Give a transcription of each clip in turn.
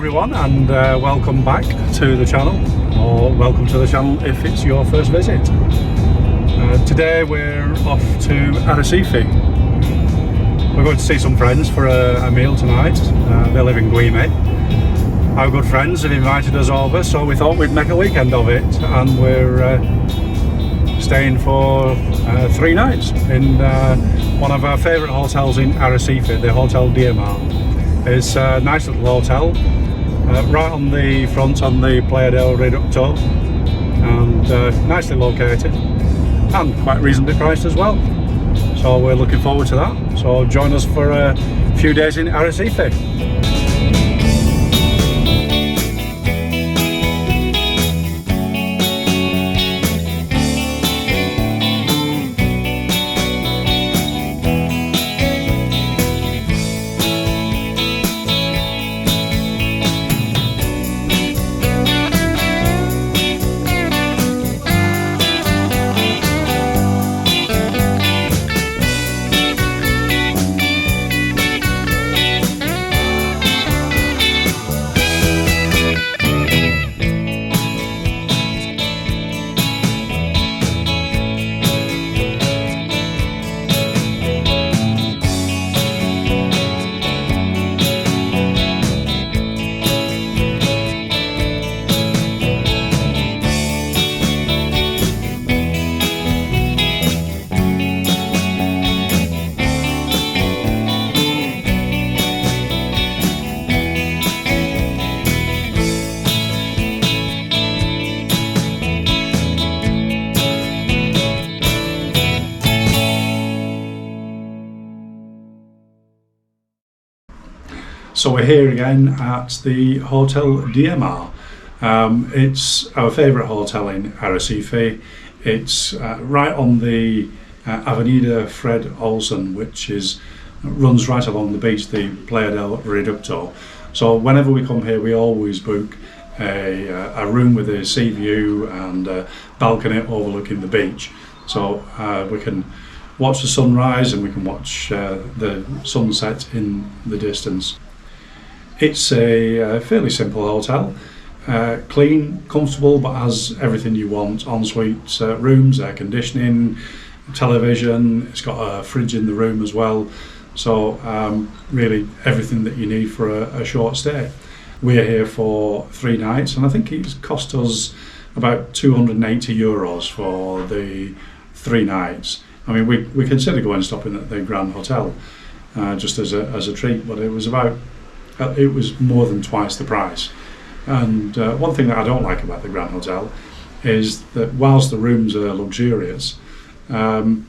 everyone, and welcome back to the channel, or welcome to the channel if it's your first visit. Today we're off to Arrecife. We're going to see some friends for a meal tonight. They live in Guime. Our good friends have invited us over, so we thought we'd make a weekend of it, and we're staying for 3 nights in one of our favourite hotels in Arrecife, the Hotel Diamar. It's a nice little hotel, right on the front on the Playa del Reducto, and nicely located and quite reasonably priced as well. So we're looking forward to that. So join us for a few days in Arrecife. So we're here again at the Hotel Diamar. It's our favourite hotel in Arrecife. It's right on the Avenida Fred Olsen, which runs right along the beach, the Playa del Reducto. So whenever we come here, we always book a room with a sea view and a balcony overlooking the beach. So we can watch the sunrise and we can watch the sunset in the distance. It's a fairly simple hotel, clean, comfortable, but has everything you want: ensuite rooms, air conditioning, television. It's got a fridge in the room as well, so really everything that you need for a short stay. We're here for 3 nights, and I think it's cost us about €280 for the 3 nights. I mean, we consider going and stopping at the Gran Hotel just as a treat, but it was more than twice the price. And one thing that I don't like about the Gran Hotel is that whilst the rooms are luxurious, you've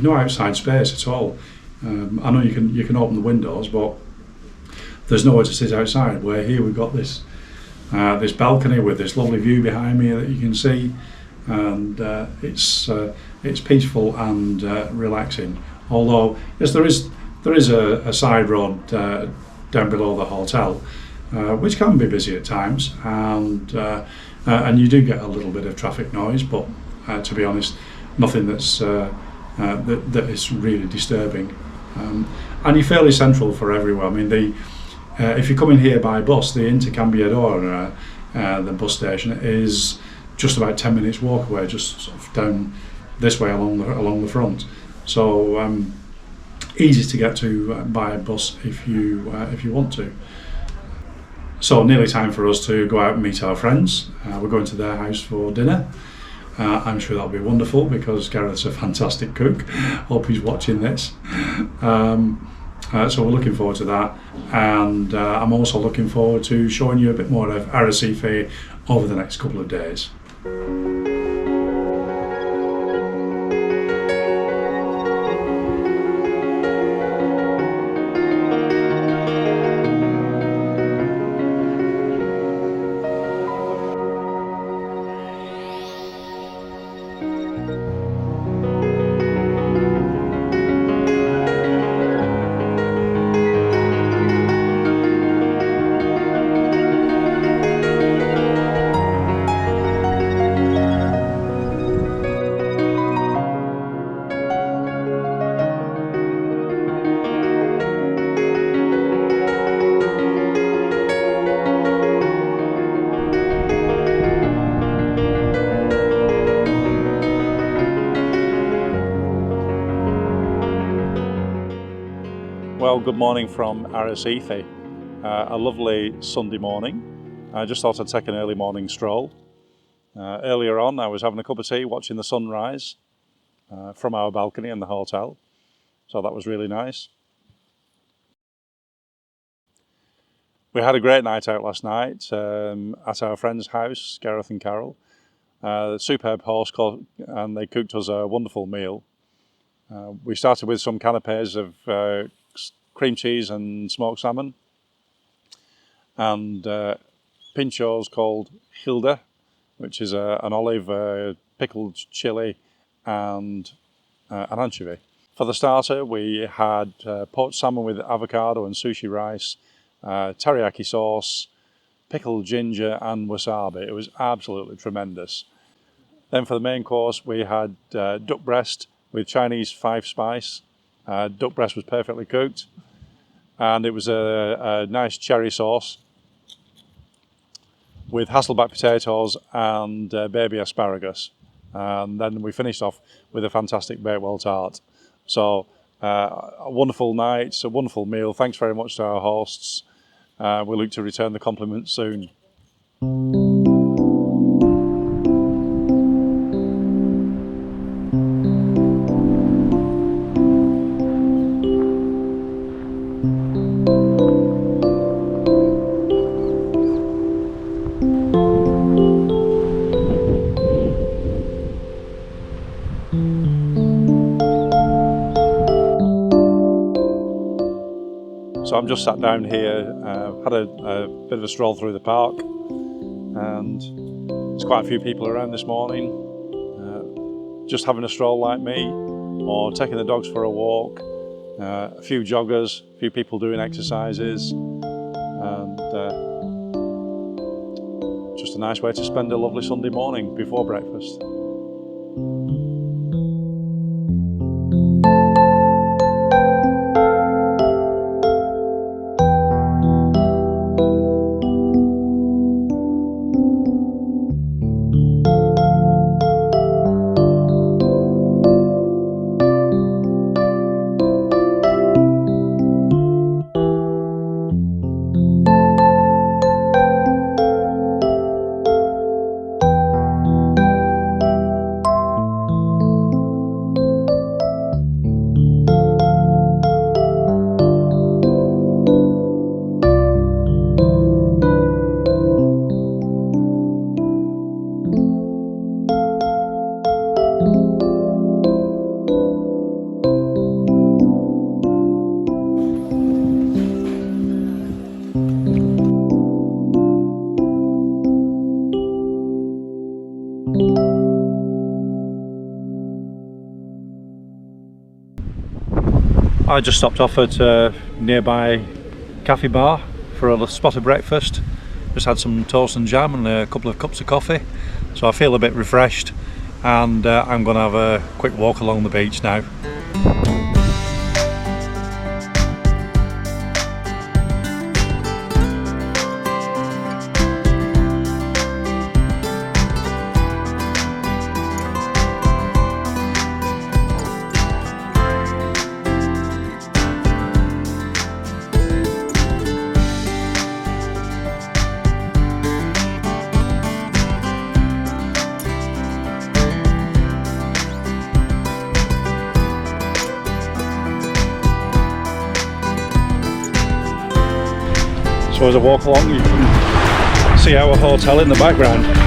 no outside space at all. I know you can open the windows, but there's nowhere to sit outside. Where here we've got this balcony with this lovely view behind me that you can see, and it's peaceful and relaxing. Although yes, there is a side road down below the hotel, which can be busy at times, and you do get a little bit of traffic noise, but to be honest, nothing that is really disturbing. And you're fairly central for everywhere. I mean, if you come in here by bus, the Intercambiador, the bus station, is just about 10 minutes walk away, just sort of down this way along the front. So easy to get to by bus if you want to. So nearly time for us to go out and meet our friends. We're going to their house for dinner. I'm sure that'll be wonderful because Gareth's a fantastic cook. Hope he's watching this. So we're looking forward to that, and I'm also looking forward to showing you a bit more of Arrecife over the next couple of days. Well, good morning from Arrecife. A lovely Sunday morning. I just thought I'd take an early morning stroll. Earlier on, I was having a cup of tea watching the sunrise from our balcony in the hotel, so that was really nice. We had a great night out last night at our friend's house, Gareth and Carol. Superb host, and they cooked us a wonderful meal. We started with some canapes of cream cheese and smoked salmon, and pinchos called Hilda, which is an olive, pickled chilli, and an anchovy. For the starter, we had poached salmon with avocado and sushi rice, teriyaki sauce, pickled ginger, and wasabi. It was absolutely tremendous. Then for the main course, we had duck breast with Chinese 5-spice. Duck breast was perfectly cooked, and it was a nice cherry sauce with Hasselback potatoes and baby asparagus. And then we finished off with a fantastic Bakewell tart. So a wonderful night, a wonderful meal. Thanks very much to our hosts. We look to return the compliments soon. So I'm just sat down here, had a bit of a stroll through the park, and there's quite a few people around this morning, just having a stroll like me, or taking the dogs for a walk, a few joggers, a few people doing exercises, and just a nice way to spend a lovely Sunday morning before breakfast. I just stopped off at a nearby cafe bar for a spot of breakfast. Just had some toast and jam and a couple of cups of coffee, so I feel a bit refreshed, and I'm going to have a quick walk along the beach now. So as I walk along, you can see our hotel in the background.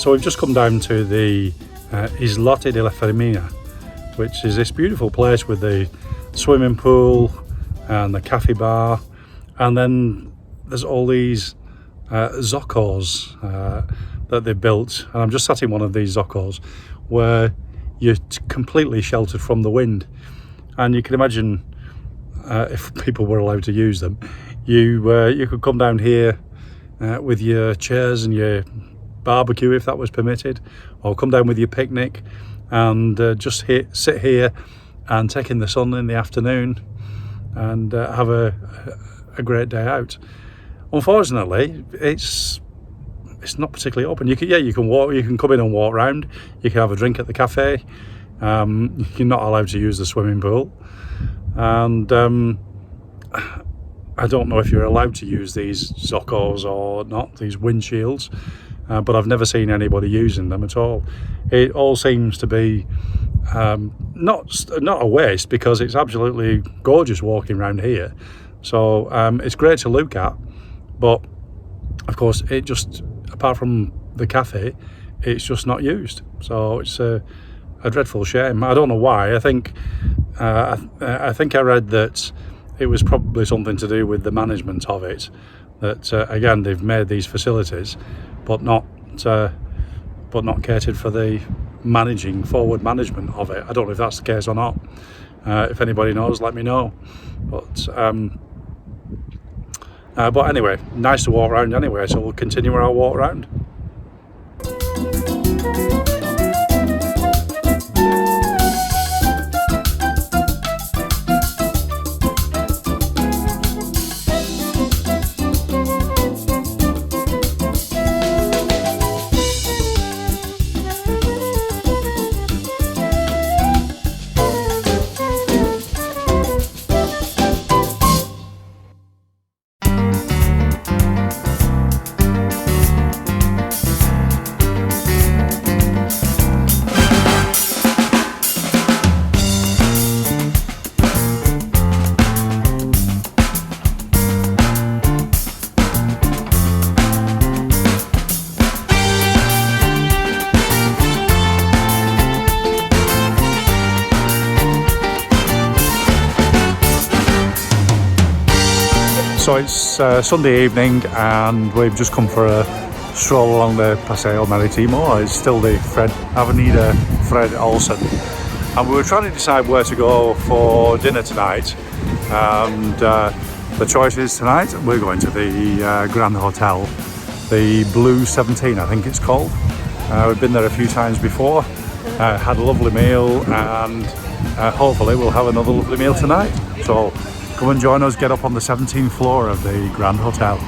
So we've just come down to the Islote de la Fermina, which is this beautiful place with the swimming pool and the cafe bar, and then there's all these zocos that they built, and I'm just sat in one of these zocos where you're completely sheltered from the wind, and you can imagine if people were allowed to use them, you could come down here with your chairs and your barbecue if that was permitted, or come down with your picnic and just sit here and take in the sun in the afternoon and have a great day out. Unfortunately, it's not particularly open. You can walk, you can come in and walk around, you can have a drink at the cafe. You're not allowed to use the swimming pool, and I don't know if you're allowed to use these zocos or not, these windshields, but I've never seen anybody using them at all. It all seems to be not a waste, because it's absolutely gorgeous walking around here. So it's great to look at, but of course it just, apart from the cafe, it's just not used. So it's a dreadful shame. I don't know why. I think I read that it was probably something to do with the management of it, that again, they've made these facilities but not catered for the forward management of it. I don't know if that's the case or not. If anybody knows, let me know. But anyway, nice to walk around anyway, so we'll continue our walk around. So it's Sunday evening, and we've just come for a stroll along the Paseo Maritimo. It's still the Avenida Fred Olsen, and we were trying to decide where to go for dinner tonight, and the choice is tonight we're going to the Gran Hotel, the Blue 17 I think it's called. We've been there a few times before, had a lovely meal, and hopefully we'll have another lovely meal tonight. So come and join us, get up on the 17th floor of the Gran Hotel.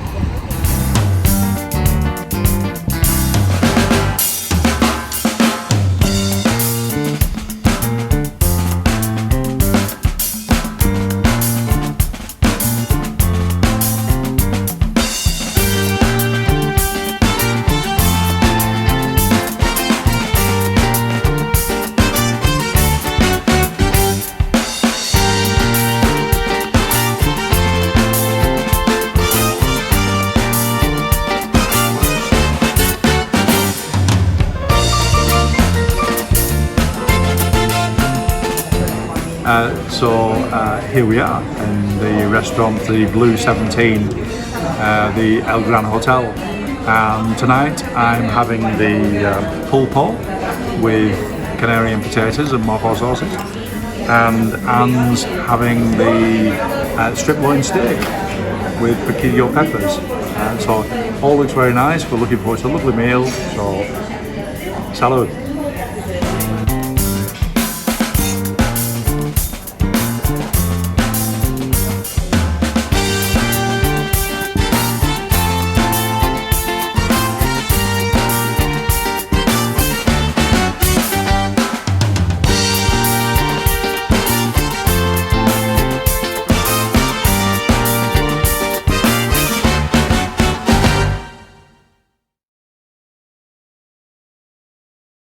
So here we are in the restaurant, the Blue 17, the El Gran Hotel, and tonight I'm having the pulpo with canary and potatoes and morpho sauces, and Anne's having the strip loin steak with piquillo peppers. So all looks very nice. We're looking forward to a lovely meal, so salud.